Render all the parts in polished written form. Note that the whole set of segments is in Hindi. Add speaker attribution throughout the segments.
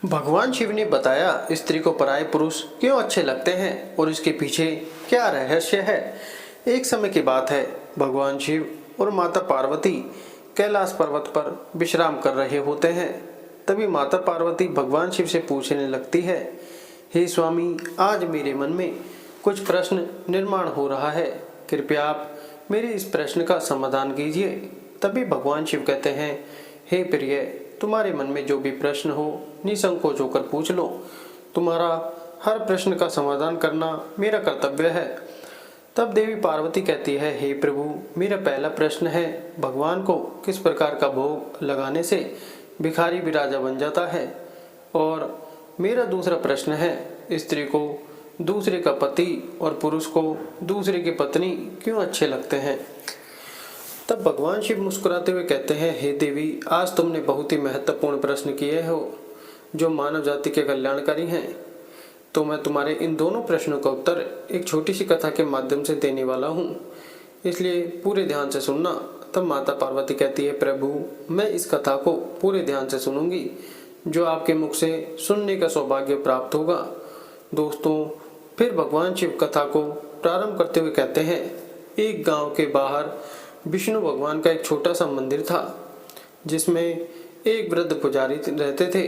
Speaker 1: भगवान शिव ने बताया स्त्री को पराये पुरुष क्यों अच्छे लगते हैं और इसके पीछे क्या रहस्य है। एक समय की बात है, भगवान शिव और माता पार्वती कैलाश पर्वत पर विश्राम कर रहे होते हैं। तभी माता पार्वती भगवान शिव से पूछने लगती है, हे स्वामी, आज मेरे मन में कुछ प्रश्न निर्माण हो रहा है, कृपया आप मेरे इस प्रश्न का समाधान कीजिए। तभी भगवान शिव कहते हैं, हे प्रिय, तुम्हारे मन में जो भी प्रश्न हो निसंकोच होकर पूछ लो। तुम्हारा हर प्रश्न का समाधान करना मेरा कर्तव्य है। तब देवी पार्वती कहती है, हे प्रभु, मेरा पहला प्रश्न है, भगवान को किस प्रकार का भोग लगाने से भिखारी भी राजा बन जाता है। और मेरा दूसरा प्रश्न है, स्त्री को दूसरे का पति और पुरुष को दूसरे की पत्नी क्यों अच्छे लगते हैं। तब भगवान शिव मुस्कुराते हुए कहते हैं, हे देवी, आज तुमने बहुत ही महत्वपूर्ण प्रश्न किए हो जो मानव जाति के कल्याणकारी हैं। तो मैं तुम्हारे इन दोनों प्रश्नों का उत्तर एक छोटी सी कथा के माध्यम से देने वाला हूँ, इसलिए पूरे ध्यान से सुनना। तब माता पार्वती कहती है, प्रभु, मैं इस कथा को पूरे ध्यान से सुनूंगी, जो आपके मुख से सुनने का सौभाग्य प्राप्त होगा। दोस्तों, फिर भगवान शिव कथा को प्रारंभ करते हुए कहते हैं, एक गांव के बाहर विष्णु भगवान का एक छोटा सा मंदिर था, जिसमें एक वृद्ध पुजारी रहते थे।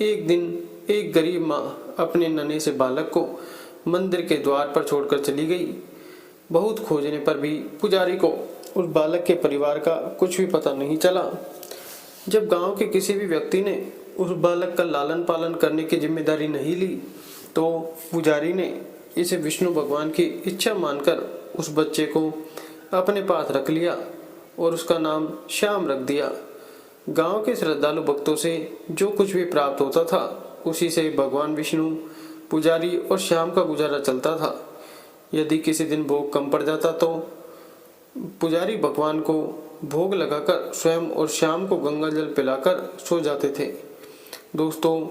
Speaker 1: एक दिन एक गरीब माँ अपने नन्हे से बालक को मंदिर के द्वार पर छोड़कर चली गई। बहुत खोजने पर भी पुजारी को उस बालक के परिवार का कुछ भी पता नहीं चला। जब गांव के किसी भी व्यक्ति ने उस बालक का लालन पालन करने की जिम्मेदारी नहीं ली, तो पुजारी ने इसे विष्णु भगवान की इच्छा मानकर उस बच्चे को अपने पास रख लिया और उसका नाम श्याम रख दिया। गांव के श्रद्धालु भक्तों से जो कुछ भी प्राप्त होता था, उसी से भगवान विष्णु, पुजारी और श्याम का गुजारा चलता था। यदि किसी दिन भोग कम पड़ जाता तो पुजारी भगवान को भोग लगाकर स्वयं और श्याम को गंगा जल पिलाकर सो जाते थे। दोस्तों,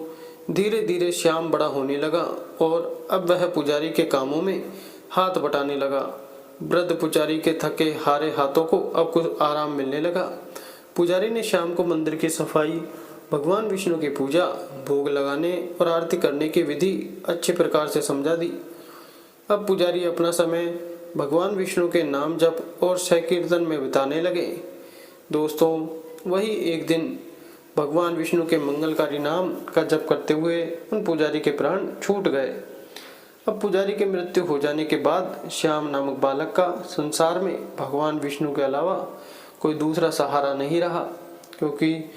Speaker 1: धीरे धीरे श्याम बड़ा होने लगा और अब वह पुजारी के कामों में हाथ बटाने लगा। वृद्ध पुजारी के थके हारे हाथों को अब कुछ आराम मिलने लगा। पुजारी ने श्याम को मंदिर की सफाई, भगवान विष्णु की पूजा, भोग लगाने और आरती करने की विधि अच्छे प्रकार से समझा दी। अब पुजारी अपना समय भगवान विष्णु के नाम जप और संकीर्तन में बिताने लगे। दोस्तों, वही एक दिन भगवान विष्णु के मंगलकारी नाम का जप करते हुए उन पुजारी के प्राण छूट गए। अब पुजारी की मृत्यु हो जाने के बाद श्याम नामक बालक का संसार में भगवान विष्णु के अलावा कोई दूसरा सहारा नहीं रहा, क्योंकि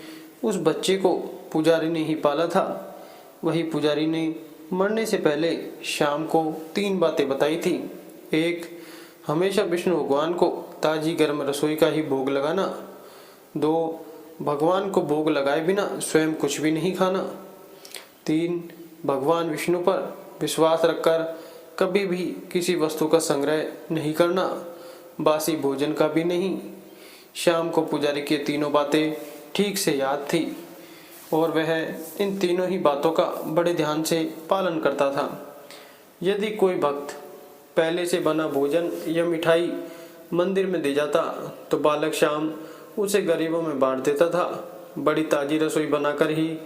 Speaker 1: उस बच्चे को पुजारी ने ही पाला था। वही पुजारी ने मरने से पहले श्याम को 3 बातें बताई थी। 1, हमेशा विष्णु भगवान को ताजी गर्म रसोई का ही भोग लगाना। 2, भगवान को भोग लगाए बिना स्वयं कुछ भी नहीं खाना। 3, भगवान विष्णु पर विश्वास रखकर कभी भी किसी वस्तु का संग्रह नहीं करना, बासी भोजन का भी नहीं। श्याम को पुजारी की तीनों बातें ठीक से याद थी और वह इन तीनों ही बातों का बड़े ध्यान से पालन करता था। यदि कोई भक्त पहले से बना भोजन या मिठाई मंदिर में दे जाता, तो बालक श्याम उसे गरीबों में बांट देता था। बड़ी ताजी रसोई बनाकर ही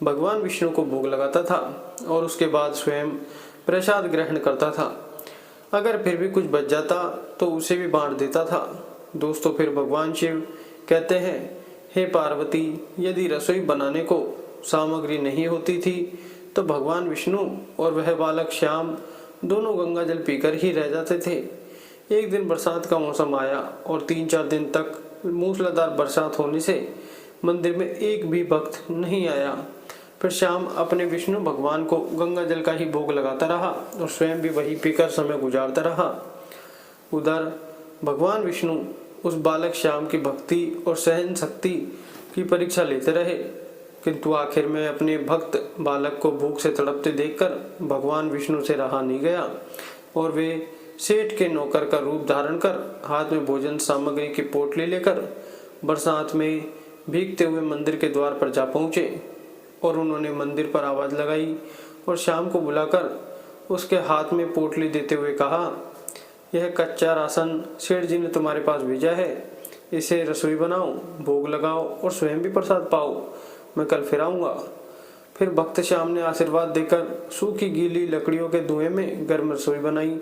Speaker 1: भगवान विष्णु को भोग लगाता था और उसके बाद स्वयं प्रसाद ग्रहण करता था। अगर फिर भी कुछ बच जाता तो उसे भी बांट देता था। दोस्तों, फिर भगवान शिव कहते हैं, हे पार्वती, यदि रसोई बनाने को सामग्री नहीं होती थी तो भगवान विष्णु और वह बालक श्याम दोनों गंगा जल पीकर ही रह जाते थे। एक दिन बरसात का मौसम आया और 3-4 दिन तक मूसलाधार बरसात होने से मंदिर में एक भी भक्त नहीं आया। फिर श्याम अपने विष्णु भगवान को गंगा जल का ही भोग लगाता रहा और स्वयं भी वही पीकर समय गुजारता रहा। उधर भगवान विष्णु उस बालक श्याम की भक्ति और सहन शक्ति की परीक्षा लेते रहे, किंतु आखिर में अपने भक्त बालक को भूख से तड़पते देखकर भगवान विष्णु से रहा नहीं गया और वे सेठ के नौकर का रूप धारण कर हाथ में भोजन सामग्री की पोटली लेकर बरसात में भीगते हुए मंदिर के द्वार पर जा पहुंचे और उन्होंने मंदिर पर आवाज लगाई और श्याम को बुलाकर उसके हाथ में पोटली देते हुए कहा, यह कच्चा राशन सेठ जी ने तुम्हारे पास भेजा है, इसे रसोई बनाओ, भोग लगाओ और स्वयं भी प्रसाद पाओ। मैं कल फिर आऊँगा। फिर भक्त श्याम ने आशीर्वाद देकर सूखी गीली लकड़ियों के धुएं में गर्म रसोई बनाई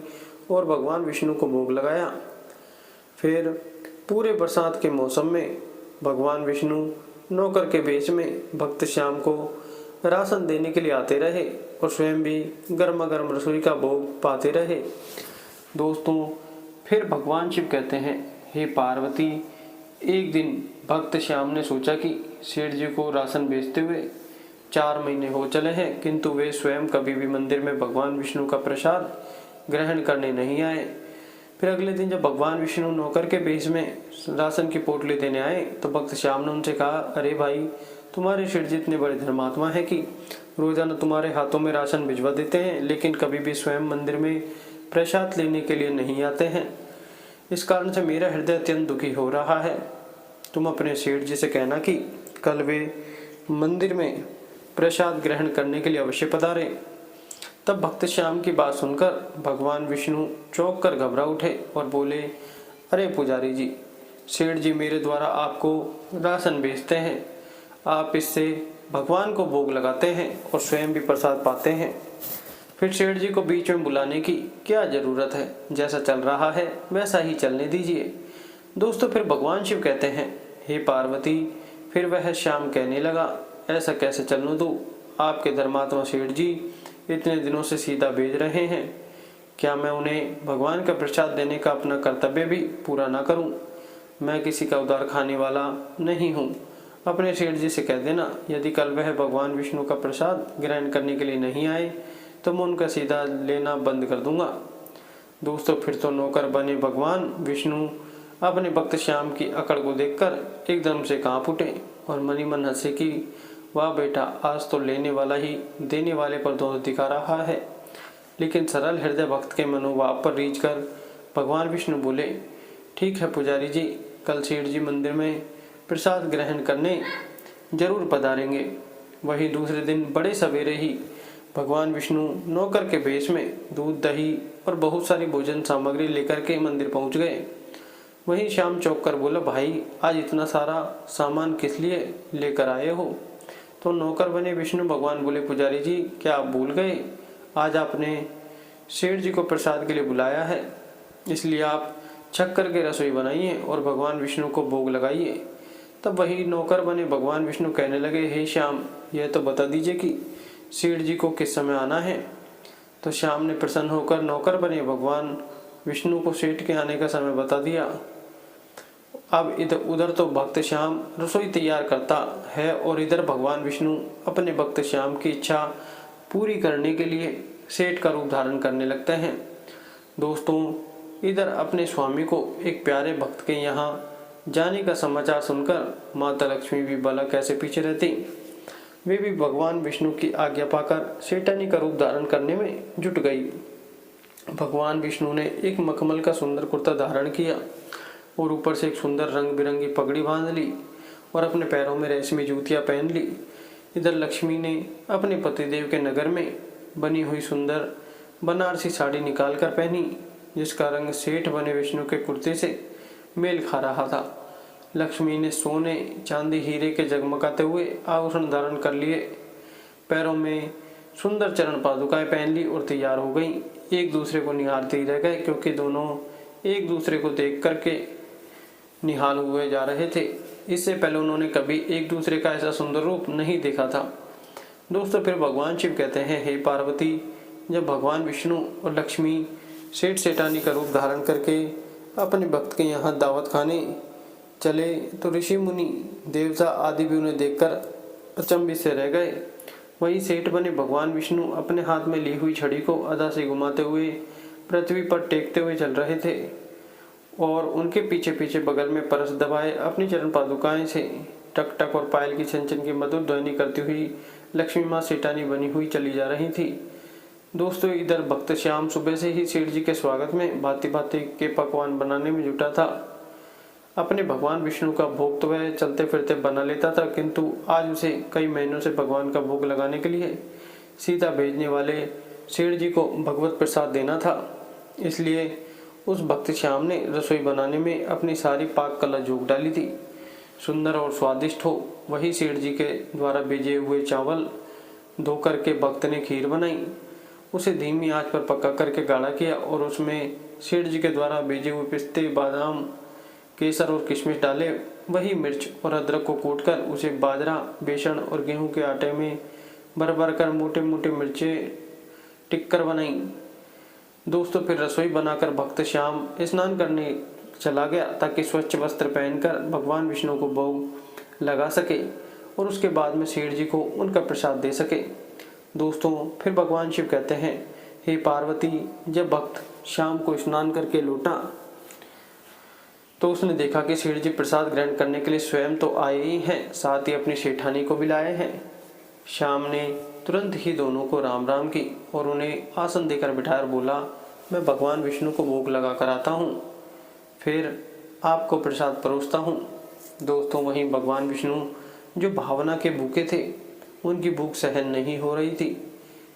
Speaker 1: और भगवान विष्णु को भोग लगाया। फिर पूरे बरसात के मौसम में भगवान विष्णु नौकर के वेश में भक्त श्याम को राशन देने के लिए आते रहे और स्वयं भी गर्मा गर्म रसोई का भोग पाते रहे। दोस्तों, फिर भगवान शिव कहते हैं, हे पार्वती, एक दिन भक्त श्याम ने सोचा कि सेठ जी को राशन बेचते हुए 4 महीने हो चले हैं, किंतु वे स्वयं कभी भी मंदिर में भगवान विष्णु का प्रसाद ग्रहण करने नहीं आए। फिर अगले दिन जब भगवान विष्णु नौकर के वेश में राशन की पोटली देने आए तो भक्त श्याम ने उनसे कहा, अरे भाई, तुम्हारे सेठ जी इतने बड़े धर्मात्मा हैं कि रोजाना तुम्हारे हाथों में राशन भिजवा देते हैं, लेकिन कभी भी स्वयं मंदिर में प्रसाद लेने के लिए नहीं आते हैं। इस कारण से मेरा हृदय अत्यंत दुखी हो रहा है। तुम अपने सेठ जी से कहना कि कल वे मंदिर में प्रसाद ग्रहण करने के लिए अवश्य पधारे। तब भक्त श्याम की बात सुनकर भगवान विष्णु चौंक कर घबरा उठे और बोले, अरे पुजारी जी, सेठ जी मेरे द्वारा आपको राशन बेचते हैं, आप इससे भगवान को भोग लगाते हैं और स्वयं भी प्रसाद पाते हैं, फिर सेठ जी को बीच में बुलाने की क्या जरूरत है? जैसा चल रहा है वैसा ही चलने दीजिए। दोस्तों, फिर भगवान शिव कहते हैं, हे पार्वती, फिर वह श्याम कहने लगा, ऐसा कैसे चलने दूं? आपके धर्मात्मा सेठ जी इतने दिनों से सीधा भेज रहे हैं, क्या मैं उन्हें भगवान का प्रसाद देने का अपना कर्तव्य भी पूरा ना करूं? मैं किसी का उधार खाने वाला नहीं हूं। अपने सेठ जी से कह देना, यदि कल वह भगवान विष्णु का प्रसाद ग्रहण करने के लिए नहीं आए तो मैं उनका सीधा लेना बंद कर दूंगा। दोस्तों, फिर तो नौकर बने भगवान विष्णु अपने भक्त श्याम की अकड़ को देखकर एकदम से कांप उठे और मनी मन हंसे कि वाह बेटा, आज तो लेने वाला ही देने वाले पर दोष दिखा रहा है। लेकिन सरल हृदय भक्त के मनोभाव पर रीझ कर भगवान विष्णु बोले, ठीक है पुजारी जी, कल सेठ जी मंदिर में प्रसाद ग्रहण करने जरूर पधारेंगे। वही दूसरे दिन बड़े सवेरे ही भगवान विष्णु नौकर के वेश में दूध, दही और बहुत सारी भोजन सामग्री लेकर के मंदिर पहुंच गए। वहीं श्याम चौंक कर बोला, भाई, आज इतना सारा सामान किस लिए लेकर आए हो? तो नौकर बने विष्णु भगवान बोले, पुजारी जी, क्या आप भूल गए? आज आपने सेठ जी को प्रसाद के लिए बुलाया है, इसलिए आप शक्कर की रसोई बनाइए और भगवान विष्णु को भोग लगाइए। तब वही नौकर बने भगवान विष्णु कहने लगे, हे श्याम, यह तो बता दीजिए कि सेठ जी को किस समय आना है। तो श्याम ने प्रसन्न होकर नौकर बने भगवान विष्णु को सेठ के आने का समय बता दिया। अब इधर उधर तो भक्त श्याम रसोई तैयार करता है और इधर भगवान विष्णु अपने भक्त श्याम की इच्छा पूरी करने के लिए सेठ का रूप धारण करने लगते हैं। दोस्तों, इधर अपने स्वामी को एक प्यारे भक्त के यहाँ जाने का समाचार सुनकर माता लक्ष्मी भी भला कैसे पीछे रहती। वे भी भगवान विष्णु की आज्ञा पाकर सेठानी का रूप धारण करने में जुट गई। भगवान विष्णु ने एक मखमल का सुंदर कुर्ता धारण किया और ऊपर से एक सुंदर रंग बिरंगी पगड़ी बांध ली और अपने पैरों में रेशमी जूतियां पहन ली। इधर लक्ष्मी ने अपने पतिदेव के नगर में बनी हुई सुंदर बनारसी साड़ी निकाल कर पहनी, जिसका रंग सेठ बने विष्णु के कुर्ते से मेल खा रहा था। लक्ष्मी ने सोने, चांदी, हीरे के जगमगाते हुए आभूषण धारण कर लिए, पैरों में सुंदर चरण पादुकाएं पहन ली और तैयार हो गईं। एक दूसरे को निहारते ही रह गए, क्योंकि दोनों एक दूसरे को देख करके निहाल हुए जा रहे थे। इससे पहले उन्होंने कभी एक दूसरे का ऐसा सुंदर रूप नहीं देखा था। दोस्तों, फिर भगवान शिव कहते हैं, हे पार्वती, जब भगवान विष्णु और लक्ष्मी सेठ सेठानी का रूप धारण करके अपने भक्त के यहाँ दावत खाने चले तो ऋषि मुनि देवता आदि भी उन्हें देखकर अचंभित से रह गए। वहीं सेठ बने भगवान विष्णु अपने हाथ में ली हुई छड़ी को अदा से घुमाते हुए पृथ्वी पर टेकते हुए चल रहे थे और उनके पीछे पीछे बगल में परस दबाए अपनी चरण पादुकाएं से टक टक और पायल की छन की मधुर ध्वनि करती हुई लक्ष्मी माँ सेठानी बनी हुई चली जा रही थी। दोस्तों, इधर भक्त श्याम सुबह से ही सेठ जी के स्वागत में भांति भांति के पकवान बनाने में जुटा था। अपने भगवान विष्णु का भोग तो वह चलते फिरते बना लेता था, किंतु आज उसे कई महीनों से भगवान का भोग लगाने के लिए सीता भेजने वाले सेठ जी को भगवत प्रसाद देना था। इसलिए उस भक्त श्याम ने रसोई बनाने में अपनी सारी पाक कला झोंक डाली थी। सुंदर और स्वादिष्ट हो वही सेठ जी के द्वारा भेजे हुए चावल धो करके भक्त ने खीर बनाई, उसे धीमी आंच पर पका करके गाढ़ा किया और उसमें सेठ जी के द्वारा भेजे हुए पिस्ते, बादाम, केसर और किशमिश डाले। वही मिर्च और अदरक को कूटकर उसे बाजरा, बेसन और गेहूं के आटे में भर भर कर मोटे मोटे मिर्चें टिक्कर बनाई। दोस्तों फिर रसोई बनाकर भक्त श्याम स्नान करने चला गया ताकि स्वच्छ वस्त्र पहनकर भगवान विष्णु को भोग लगा सके और उसके बाद में सेठ जी को उनका प्रसाद दे सके। दोस्तों फिर भगवान शिव कहते हैं, हे पार्वती, जब भक्त शाम को स्नान करके लौटा तो उसने देखा कि सेठ जी प्रसाद ग्रहण करने के लिए स्वयं तो आए ही हैं, साथ ही अपनी सेठानी को भी लाए हैं। श्याम ने तुरंत ही दोनों को राम राम की और उन्हें आसन देकर बिठाकर बोला, मैं भगवान विष्णु को भोग लगा कर आता हूँ, फिर आपको प्रसाद परोसता हूँ। दोस्तों वहीं भगवान विष्णु जो भावना के भूखे थे, उनकी भूख सहन नहीं हो रही थी,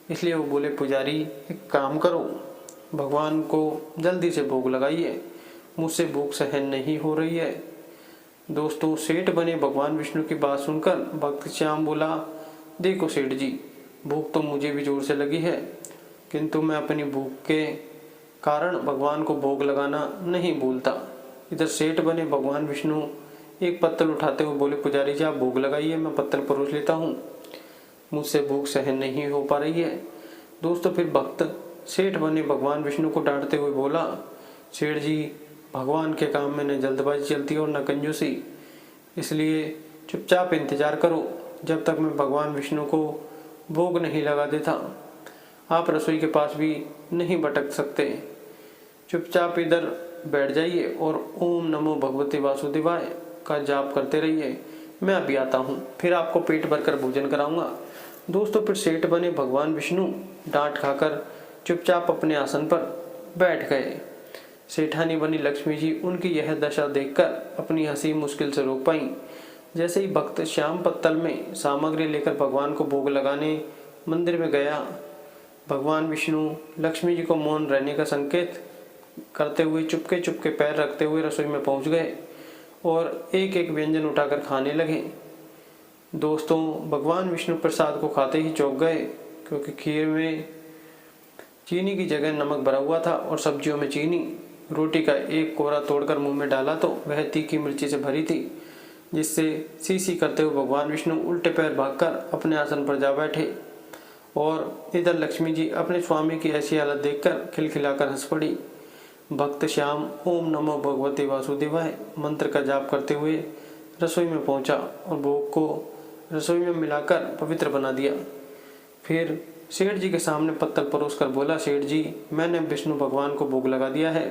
Speaker 1: इसलिए वो बोले, पुजारी एक काम करो, भगवान को जल्दी से भोग लगाइए, मुझसे भूख सहन नहीं हो रही है। दोस्तों सेठ बने भगवान विष्णु की बात सुनकर भक्त श्याम बोला, देखो सेठ जी, भूख तो मुझे भी जोर से लगी है, किंतु मैं अपनी भूख के कारण भगवान को भोग लगाना नहीं भूलता। इधर सेठ बने भगवान विष्णु एक पत्तल उठाते हुए बोले, पुजारी जी आप भोग लगाइए, मैं पत्तल परोस लेता हूँ, मुझसे भूख सहन नहीं हो पा रही है। दोस्तों फिर भक्त सेठ बने भगवान विष्णु को डांटते हुए बोला, सेठ जी, भगवान के काम में न जल्दबाजी चलती और न कंजूसी, इसलिए चुपचाप इंतजार करो जब तक मैं भगवान विष्णु को भोग नहीं लगा देता। आप रसोई के पास भी नहीं भटक सकते, चुपचाप इधर बैठ जाइए और ओम नमो भगवते वासुदेवाय का जाप करते रहिए, मैं अभी आता हूँ, फिर आपको पेट भरकर भोजन कराऊंगा। दोस्तों फिर सेठ बने भगवान विष्णु डांट खाकर चुपचाप अपने आसन पर बैठ गए। सेठानी बनी लक्ष्मी जी उनकी यह दशा देखकर अपनी हंसी मुश्किल से रोक पाई। जैसे ही भक्त श्याम पत्तल में सामग्री लेकर भगवान को भोग लगाने मंदिर में गया, भगवान विष्णु लक्ष्मी जी को मौन रहने का संकेत करते हुए चुपके चुपके पैर रखते हुए रसोई में पहुंच गए और एक एक व्यंजन उठाकर खाने लगे। दोस्तों भगवान विष्णु प्रसाद को खाते ही चौंक गए, क्योंकि खीर में चीनी की जगह नमक भरा हुआ था और सब्जियों में चीनी। रोटी का एक कोरा तोड़कर मुंह में डाला तो वह तीखी मिर्ची से भरी थी, जिससे सी सी करते हुए भगवान विष्णु उल्टे पैर भागकर अपने आसन पर जा बैठे और इधर लक्ष्मी जी अपने स्वामी की ऐसी हालत देखकर खिलखिलाकर हंस पड़ी। भक्त श्याम ओम नमो भगवते वासुदेवाय मंत्र का जाप करते हुए रसोई में पहुंचा और भोग को रसोई में मिलाकर पवित्र बना दिया। फिर सेठ जी के सामने पत्तल परोस कर बोला, सेठ जी, मैंने विष्णु भगवान को भोग लगा दिया है,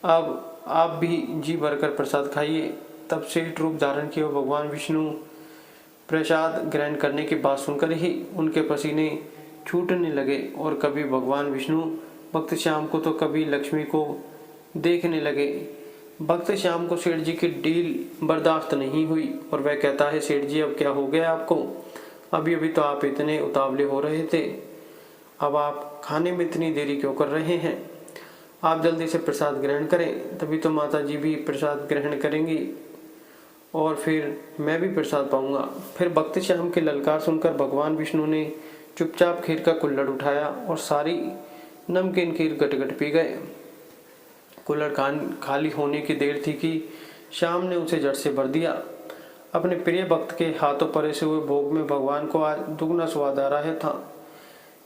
Speaker 1: अब आप भी जी भरकर प्रसाद खाइए। तब सेठ रूप धारण किए भगवान विष्णु प्रसाद ग्रहण करने की बात सुनकर ही उनके पसीने छूटने लगे और कभी भगवान विष्णु भक्त श्याम को तो कभी लक्ष्मी को देखने लगे। भक्त श्याम को सेठ जी की डील बर्दाश्त नहीं हुई और वह कहता है, सेठ जी अब क्या हो गया आपको, अभी अभी तो आप इतने उतावले हो रहे थे, अब आप खाने में इतनी देरी क्यों कर रहे हैं, आप जल्दी से प्रसाद ग्रहण करें, तभी तो माता जी भी प्रसाद ग्रहण करेंगी और फिर मैं भी प्रसाद पाऊंगा। फिर भक्त श्याम की ललकार सुनकर भगवान विष्णु ने चुपचाप खीर का कुल्हड़ उठाया और सारी नमकीन खीर गट-गट पी गए। कुल्हड़ खाली होने की देर थी कि श्याम ने उसे जड़ से भर दिया। अपने प्रिय भक्त के हाथों परोसे हुए भोग में भगवान को आज दुगना स्वाद आ रहा था,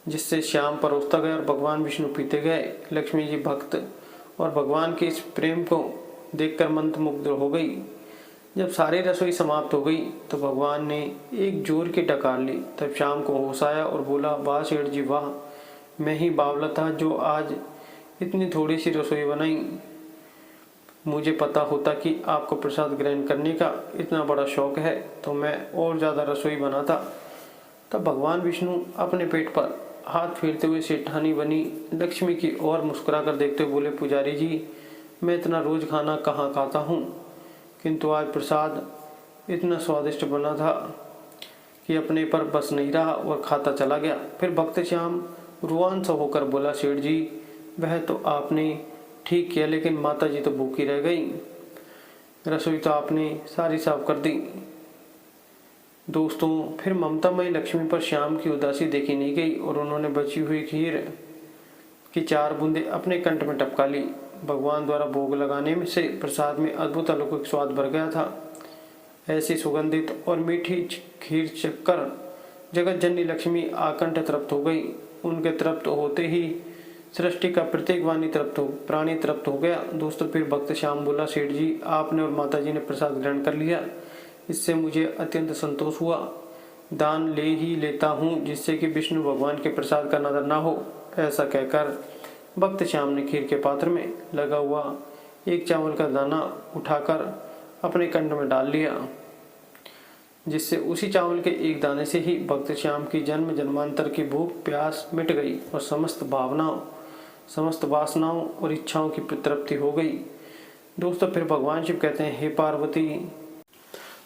Speaker 1: जिससे श्याम परोसता गया और भगवान विष्णु पीते गए। लक्ष्मी जी भक्त और भगवान के इस प्रेम को देखकर मंत्रमुग्ध हो गई। जब सारी रसोई समाप्त हो गई तो भगवान ने एक जोर की डकार ली। तब श्याम को होश आया और बोला, वाह सेठ जी वाह, मैं ही बावला था जो आज इतनी थोड़ी सी रसोई बनाई, मुझे पता होता कि आपको प्रसाद ग्रहण करने का इतना बड़ा शौक है तो मैं और ज़्यादा रसोई बनाता। तब भगवान विष्णु अपने पेट पर हाथ फेरते हुए सेठानी बनी लक्ष्मी की ओर मुस्कुरा कर देखते हुए बोले, पुजारी जी, मैं इतना रोज खाना कहाँ खाता हूँ, किंतु आज प्रसाद इतना स्वादिष्ट बना था कि अपने पर बस नहीं रहा और खाता चला गया। फिर भक्त श्याम रुआन सा होकर बोला, सेठ जी वह तो आपने ठीक किया, लेकिन माता जी तो भूखी रह गई, रसोई तो आपने सारी साफ कर दी। दोस्तों फिर ममतामयी लक्ष्मी पर श्याम की उदासी देखी नहीं गई और उन्होंने बची हुई खीर की 4 बूंदें अपने कंठ में टपका ली। भगवान द्वारा भोग लगाने में से प्रसाद में अद्भुत अलौकिक स्वाद भर गया था। ऐसी सुगंधित और मीठी खीर चखकर जगत जननी लक्ष्मी आकंठ तृप्त हो गई। उनके तृप्त होते ही सृष्टि का प्रत्येक प्राणी तृप्त हो गया। दोस्तों फिर भक्त श्याम बोला, सेठ जी आपने और माता जी ने प्रसाद ग्रहण कर लिया, इससे मुझे अत्यंत संतोष हुआ। दान ले ही लेता हूँ जिससे कि विष्णु भगवान के प्रसाद का नजर ना हो। ऐसा कहकर भक्त श्याम ने खीर के पात्र में लगा हुआ एक चावल का दाना उठाकर अपने कंठ में डाल लिया, जिससे उसी चावल के एक दाने से ही भक्त श्याम की जन्म जन्मांतर की भूख प्यास मिट गई और समस्त वासनाओं और इच्छाओं की तृप्ति हो गई। दोस्तों फिर भगवान शिव कहते हैं, हे पार्वती।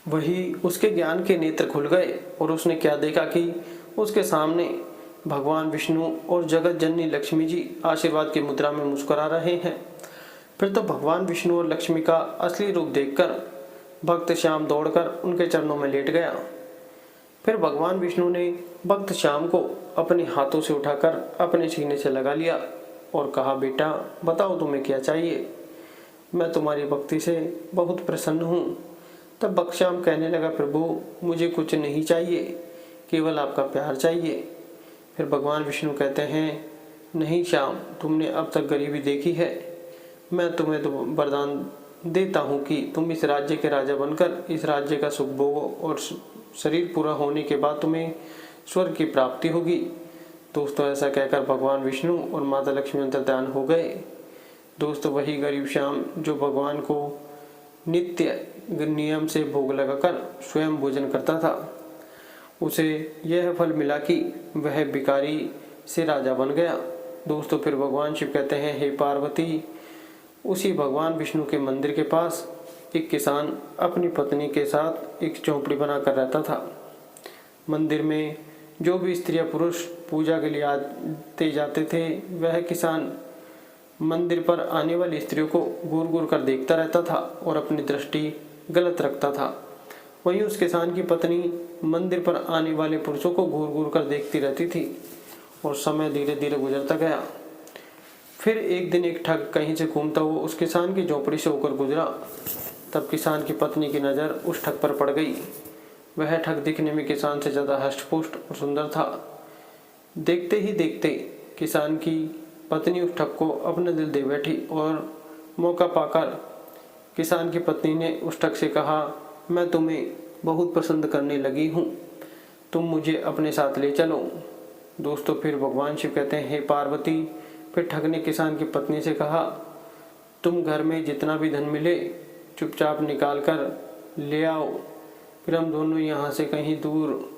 Speaker 1: वही उसके ज्ञान के नेत्र खुल गए और उसने क्या देखा कि उसके सामने भगवान विष्णु और जगत जननी लक्ष्मी जी आशीर्वाद की मुद्रा में मुस्कुरा रहे हैं। फिर तो भगवान विष्णु और लक्ष्मी का असली रूप देखकर भक्त श्याम दौड़कर उनके चरणों में लेट गया। फिर भगवान विष्णु ने भक्त श्याम को अपने हाथों से उठाकर अपने सीने से लगा लिया और कहा, बेटा बताओ तुम्हें क्या चाहिए, मैं तुम्हारी भक्ति से बहुत प्रसन्न हूँ। तब भक्त श्याम कहने लगा, प्रभु मुझे कुछ नहीं चाहिए, केवल आपका प्यार चाहिए। फिर भगवान विष्णु कहते हैं, नहीं श्याम, तुमने अब तक गरीबी देखी है, मैं तुम्हें तो वरदान देता हूँ कि तुम इस राज्य के राजा बनकर इस राज्य का सुख भोगो और शरीर पूरा होने के बाद तुम्हें स्वर्ग की प्राप्ति होगी। दोस्तों ऐसा कहकर भगवान विष्णु और माता लक्ष्मी अंतर्ध्यान हो गए। दोस्तों वही गरीब श्याम जो भगवान को नित्य नियम से भोग लगाकर स्वयं भोजन करता था, उसे यह फल मिला कि वह भिखारी से राजा बन गया। दोस्तों फिर भगवान शिव कहते हैं, हे पार्वती, उसी भगवान विष्णु के मंदिर के पास एक किसान अपनी पत्नी के साथ एक झोंपड़ी बनाकर रहता था। मंदिर में जो भी स्त्रियां पुरुष पूजा के लिए आते जाते थे, वह किसान मंदिर पर आने वाली स्त्रियों को घूर घूर कर देखता रहता था और अपनी दृष्टि गलत रखता था। वहीं उस किसान की पत्नी मंदिर पर आने वाले पुरुषों को घूर घूर कर देखती रहती थी और समय धीरे धीरे गुजरता गया। फिर एक दिन एक ठग कहीं से घूमता हुआ उस किसान की झोपड़ी से होकर गुजरा। तब किसान की पत्नी की नज़र उस ठग पर पड़ गई। वह ठग दिखने में किसान से ज़्यादा हष्टपुष्ट और सुंदर था। देखते ही देखते किसान की पत्नी उस ठग को अपना दिल दे बैठी और मौका पाकर किसान की पत्नी ने उस ठग से कहा, मैं तुम्हें बहुत पसंद करने लगी हूँ, तुम मुझे अपने साथ ले चलो। दोस्तों फिर भगवान शिव कहते हैं, हे पार्वती। फिर ठग ने किसान की पत्नी से कहा, तुम घर में जितना भी धन मिले चुपचाप निकाल कर ले आओ, फिर हम दोनों यहाँ से कहीं दूर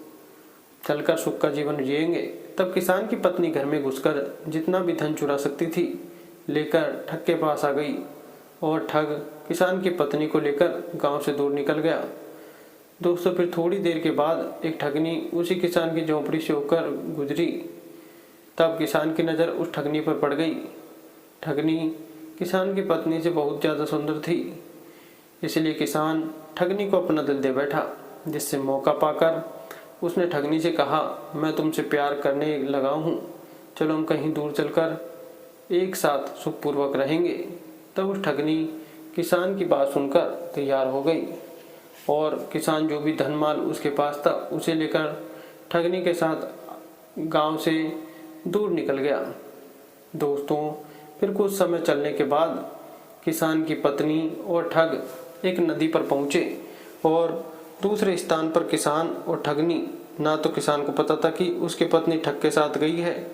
Speaker 1: चलकर सुख का जीवन जिएंगे। तब किसान की पत्नी घर में घुसकर जितना भी धन चुरा सकती थी लेकर ठग के पास आ गई और ठग किसान की पत्नी को लेकर गांव से दूर निकल गया। दोस्तों फिर थोड़ी देर के बाद एक ठगनी उसी किसान की झोंपड़ी से होकर गुजरी। तब किसान की नज़र उस ठगनी पर पड़ गई। ठगनी किसान की पत्नी से बहुत ज़्यादा सुंदर थी, इसलिए किसान ठगनी को अपना दिल दे बैठा, जिससे मौका पाकर उसने ठगनी से कहा, मैं तुमसे प्यार करने लगा हूँ, चलो हम कहीं दूर चलकर एक साथ सुखपूर्वक रहेंगे। तब उस ठगनी किसान की बात सुनकर तैयार हो गई और किसान जो भी धनमाल उसके पास था उसे लेकर ठगनी के साथ गांव से दूर निकल गया। दोस्तों फिर कुछ समय चलने के बाद किसान की पत्नी और ठग एक नदी पर पहुंचे और दूसरे स्थान पर किसान और ठगनी, ना तो किसान को पता था कि उसकी पत्नी ठग के साथ गई है,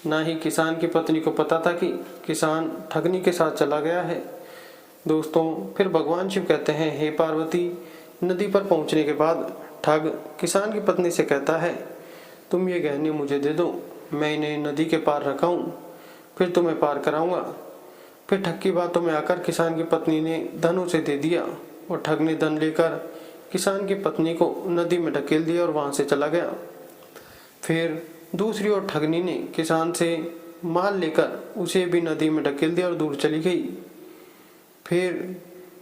Speaker 1: ना ही किसान की पत्नी को पता था कि किसान ठगनी के साथ चला गया है। दोस्तों फिर भगवान शिव कहते हैं, हे पार्वती। नदी पर पहुंचने के बाद ठग किसान की पत्नी से कहता है, तुम ये गहने मुझे दे दो, मैं इन्हें नदी के पार रखा हूँ, फिर तुम्हें पार कराऊंगा। फिर ठग की बातों में आकर किसान की पत्नी ने धन उसे दे दिया और ठग ने धन लेकर किसान की पत्नी को नदी में ढकेल दिया और वहां से चला गया। फिर दूसरी ओर ठगनी ने किसान से माल लेकर उसे भी नदी में ढकेल दिया और दूर चली गई। फिर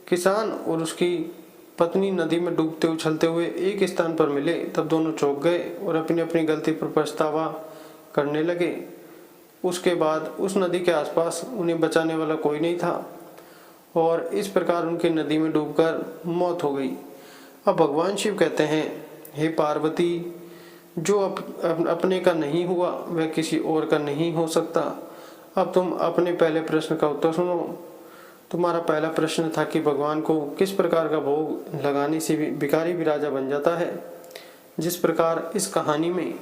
Speaker 1: किसान और उसकी पत्नी नदी में डूबते उछलते हुए एक स्थान पर मिले तब दोनों चौंक गए और अपनी अपनी गलती पर पछतावा करने लगे। उसके बाद उस नदी के आसपास उन्हें बचाने वाला कोई नहीं था और इस प्रकार उनकी नदी में डूबकर मौत हो गई। अब भगवान शिव कहते हैं, हे पार्वती, जो अपने का नहीं हुआ वह किसी और का नहीं हो सकता। अब तुम अपने पहले प्रश्न का उत्तर सुनो। तुम्हारा पहला प्रश्न था कि भगवान को किस प्रकार का भोग लगाने से भिखारी भी राजा बन जाता है। जिस प्रकार इस कहानी में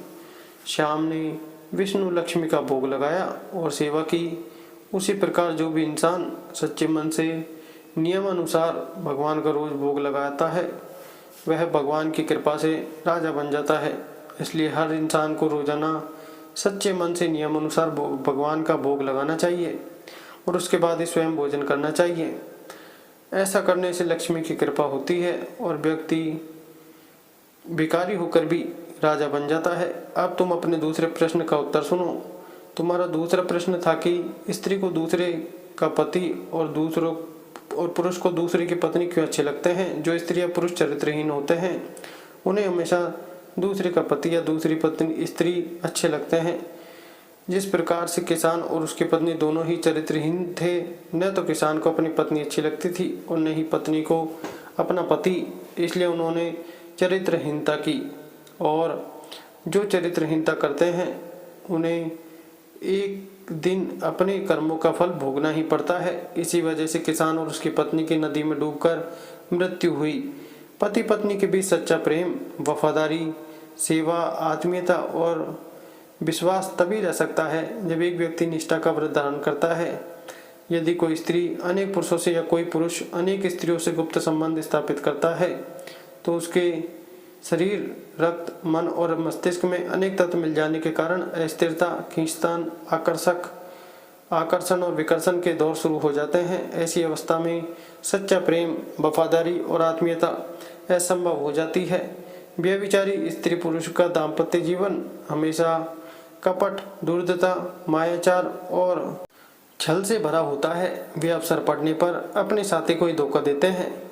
Speaker 1: श्याम ने विष्णु लक्ष्मी का भोग लगाया और सेवा की, उसी प्रकार जो भी इंसान सच्चे मन से नियमानुसार भगवान का रोज भोग लगाता है वह भगवान की कृपा से राजा बन जाता है। इसलिए हर इंसान को रोजाना सच्चे मन से नियमानुसार भगवान का भोग लगाना चाहिए और उसके बाद ही स्वयं भोजन करना चाहिए। ऐसा करने से लक्ष्मी की कृपा होती है और व्यक्ति भिखारी होकर भी राजा बन जाता है। अब तुम अपने दूसरे प्रश्न का उत्तर सुनो। तुम्हारा दूसरा प्रश्न था कि स्त्री को दूसरे का पति और पुरुष को दूसरे की पत्नी क्यों अच्छे लगते हैं। जो स्त्री या पुरुष चरित्रहीन होते हैं उन्हें हमेशा दूसरे का पति या दूसरी पत्नी स्त्री अच्छे लगते हैं। जिस प्रकार से किसान और उसकी पत्नी दोनों ही चरित्रहीन थे, न तो किसान को अपनी पत्नी अच्छी लगती थी और न ही पत्नी को अपना पति, इसलिए उन्होंने चरित्रहीनता की। और जो चरित्रहीनता करते हैं उन्हें एक दिन अपने कर्मों का फल भोगना ही पड़ता है। इसी वजह से किसान और उसकी पत्नी की नदी में डूबकर मृत्यु हुई। पति पत्नी के बीच सच्चा प्रेम, वफादारी, सेवा, आत्मीयता और विश्वास तभी रह सकता है जब एक व्यक्ति निष्ठा का व्रत धारण करता है। यदि कोई स्त्री अनेक पुरुषों से या कोई पुरुष अनेक स्त्रियों से गुप्त संबंध स्थापित करता है तो उसके शरीर, रक्त, मन और मस्तिष्क में अनेक तत्व मिल जाने के कारण अस्थिरता, खींचतान, आकर्षण और विकर्षण के दौर शुरू हो जाते हैं। ऐसी अवस्था में सच्चा प्रेम, वफादारी और आत्मीयता असंभव हो जाती है। व्यभिचारी स्त्री पुरुष का दाम्पत्य जीवन हमेशा कपट, धूर्तता, मायाचार और छल से भरा होता है। वे अवसर पड़ने पर अपने साथी को ही धोखा देते हैं।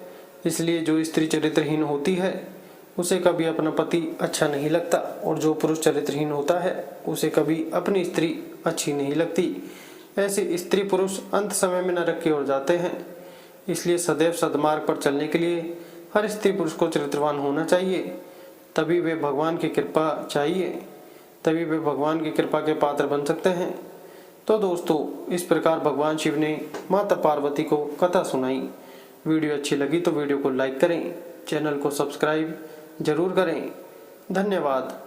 Speaker 1: इसलिए जो स्त्री चरित्रहीन होती है उसे कभी अपना पति अच्छा नहीं लगता और जो पुरुष चरित्रहीन होता है उसे कभी अपनी स्त्री अच्छी नहीं लगती। ऐसे स्त्री पुरुष अंत समय में नरक की ओर जाते हैं। इसलिए सदैव सद्मार्ग पर चलने के लिए हर स्त्री पुरुष को चरित्रवान होना चाहिए। तभी वे भगवान की कृपा के पात्र बन सकते हैं। तो दोस्तों, इस प्रकार भगवान शिव ने माता पार्वती को कथा सुनाई। वीडियो अच्छी लगी तो वीडियो को लाइक करें, चैनल को सब्सक्राइब जरूर करें। धन्यवाद।